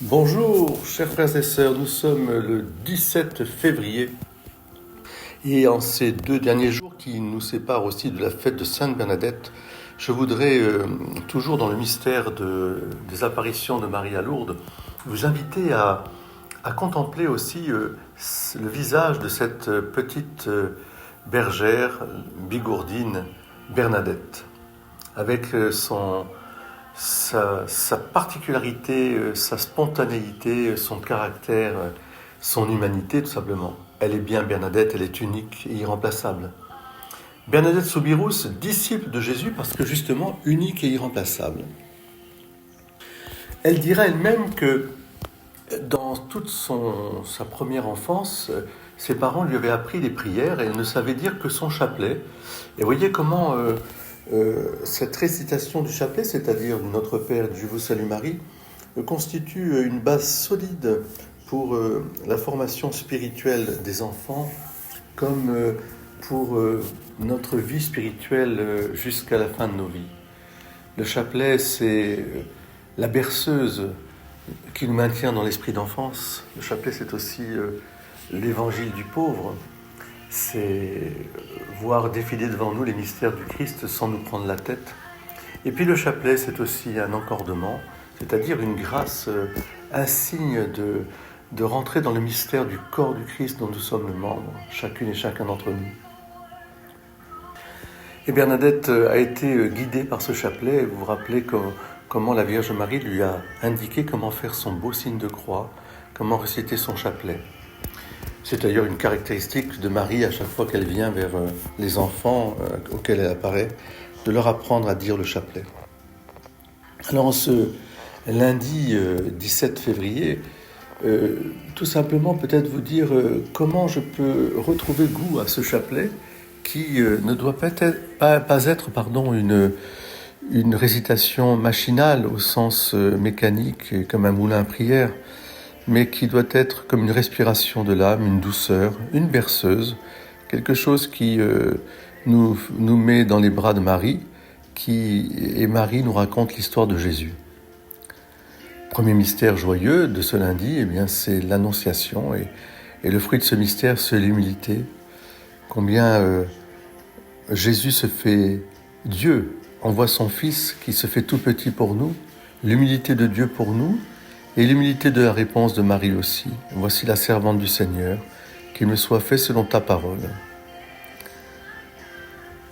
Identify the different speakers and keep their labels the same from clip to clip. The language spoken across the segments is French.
Speaker 1: Bonjour, chers frères et sœurs, nous sommes le 17 février et en ces 2 derniers jours qui nous séparent aussi de la fête de Sainte Bernadette, je voudrais, toujours dans le mystère des apparitions de Marie à Lourdes, vous inviter à contempler aussi le visage de cette petite bergère bigourdine Bernadette, avec sa particularité, sa spontanéité, son caractère, son humanité tout simplement. Elle est bien Bernadette, elle est unique et irremplaçable. Bernadette Soubirous, disciple de Jésus parce que justement unique et irremplaçable. Elle dira elle-même que dans toute sa première enfance, ses parents lui avaient appris les prières et elle ne savait dire que son chapelet. Et voyez comment cette récitation du chapelet, c'est-à-dire du Notre Père, Dieu vous salue Marie, constitue une base solide pour la formation spirituelle des enfants, comme pour notre vie spirituelle jusqu'à la fin de nos vies. Le chapelet, c'est la berceuse qui nous maintient dans l'esprit d'enfance. Le chapelet, c'est aussi l'évangile du pauvre. C'est voir défiler devant nous les mystères du Christ sans nous prendre la tête. Et puis le chapelet, c'est aussi un encordement, c'est-à-dire une grâce, un signe de rentrer dans le mystère du corps du Christ dont nous sommes le membre, chacune et chacun d'entre nous. Et Bernadette a été guidée par ce chapelet. Vous vous rappelez comment la Vierge Marie lui a indiqué comment faire son beau signe de croix, comment réciter son chapelet. C'est d'ailleurs une caractéristique de Marie à chaque fois qu'elle vient vers les enfants auxquels elle apparaît, de leur apprendre à dire le chapelet. Alors en ce lundi 17 février, tout simplement peut-être vous dire comment je peux retrouver goût à ce chapelet qui ne doit pas être une récitation machinale au sens mécanique comme un moulin à prière, mais qui doit être comme une respiration de l'âme, une douceur, une berceuse, quelque chose qui nous met dans les bras de Marie, et Marie nous raconte l'histoire de Jésus. Premier mystère joyeux de ce lundi, eh bien, c'est l'Annonciation, et le fruit de ce mystère, c'est l'humilité. Combien Jésus se fait Dieu, envoie son Fils qui se fait tout petit pour nous, l'humilité de Dieu pour nous, et l'humilité de la réponse de Marie aussi. Voici la servante du Seigneur, qu'il me soit fait selon ta parole.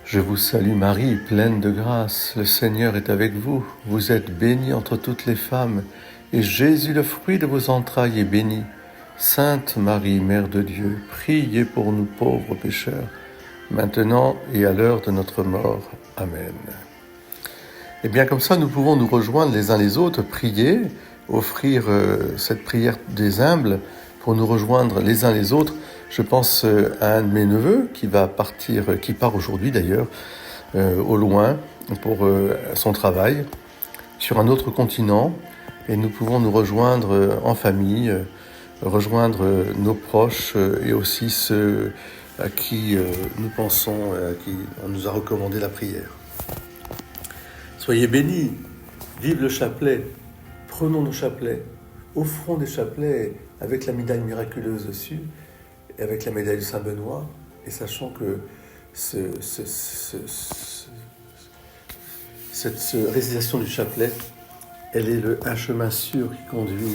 Speaker 1: Je vous salue Marie, pleine de grâce, le Seigneur est avec vous. Vous êtes bénie entre toutes les femmes, et Jésus, le fruit de vos entrailles, est béni. Sainte Marie, Mère de Dieu, priez pour nous pauvres pécheurs, maintenant et à l'heure de notre mort. Amen. Et bien comme ça, nous pouvons nous rejoindre les uns les autres, prier, offrir cette prière des humbles pour nous rejoindre les uns les autres. Je pense à un de mes neveux qui part aujourd'hui d'ailleurs, au loin pour son travail, sur un autre continent, et nous pouvons nous rejoindre en famille, rejoindre nos proches et aussi ceux à qui nous pensons, à qui on nous a recommandé la prière. Soyez bénis, vive le chapelet. Prenons nos chapelets, offrons des chapelets avec la médaille miraculeuse dessus, et avec la médaille de Saint-Benoît, et sachant que cette réalisation du chapelet, elle est un chemin sûr qui conduit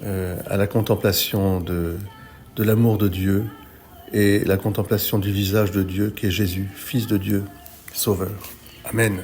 Speaker 1: à la contemplation de l'amour de Dieu et la contemplation du visage de Dieu qui est Jésus, Fils de Dieu, Sauveur. Amen.